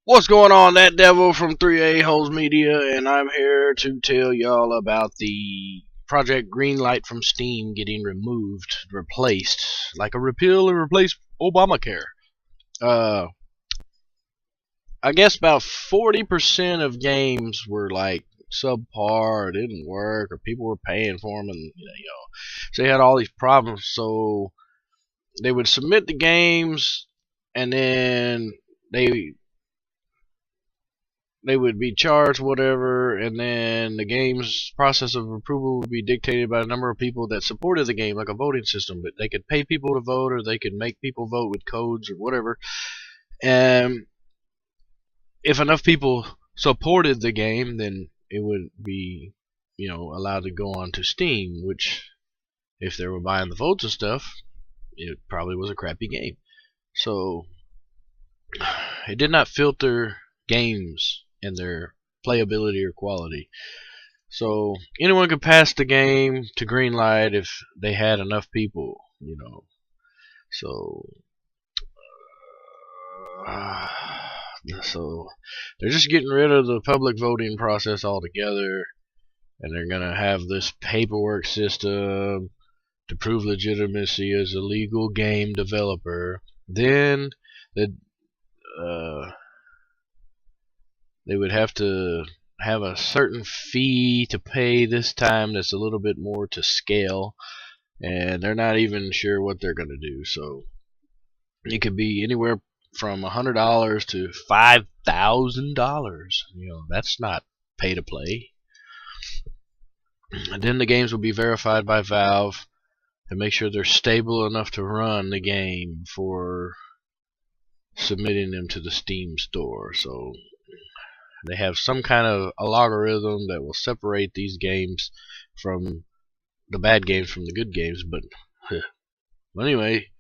What's going on? That devil from 3A-Holes Media, and I'm here to tell y'all about the Project Greenlight from Steam getting replaced, like a repeal and replace Obamacare. Uh, I guess about 40% of games were like subpar, or didn't work, or people were paying for them, and so they had all these problems. So they would submit the games, and then they would be charged whatever, and then the game's process of approval would be dictated by the number of people that supported the game, like a voting system. But they could pay people to vote, or they could make people vote with codes or whatever. And if enough people supported the game, then it would be, allowed to go on to Steam. Which, if they were buying the votes and stuff, it probably was a crappy game. So it did not filter games and their playability or quality. So anyone could pass the game to Greenlight if they had enough people. So so they're just getting rid of the public voting process altogether, and they're gonna have this paperwork system to prove legitimacy as a legal game developer. Then the they would have to have a certain fee to pay this time that's a little bit more to scale, and they're not even sure what they're going to do. So it could be anywhere from $100 to $5,000. That's not pay to play. And then the games will be verified by Valve to make sure they're stable enough to run the game before submitting them to the Steam store. So they have some kind of a logarithm that will separate these games from the bad games from the good games. But anyway,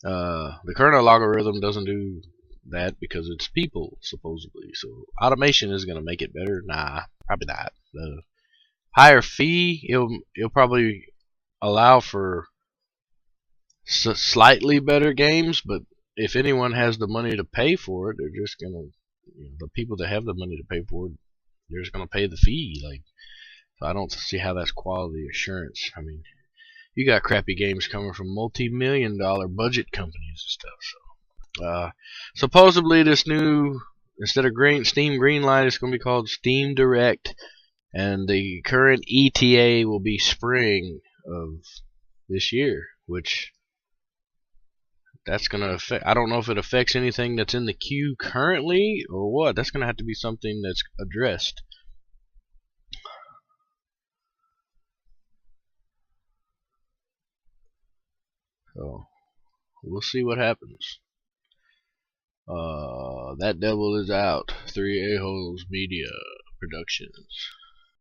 the current logarithm doesn't do that because it's people, supposedly. So automation is going to make it better. Nah, probably not. The higher fee, it'll probably allow for slightly better games, but if anyone has the money to pay for it, they're just going to, the people that have the money to pay for it, they're just going to pay the fee. So I don't see how that's quality assurance. I mean, you got crappy games coming from multi-million-dollar budget companies and stuff. So supposedly this new, instead of Steam Greenlight, it's going to be called Steam Direct, and the current ETA will be spring of this year, which that's going to affect. I don't know if it affects anything that's in the queue currently or what. That's going to have to be something that's addressed. So we'll see what happens. That devil is out. 3A-Holes Media Productions.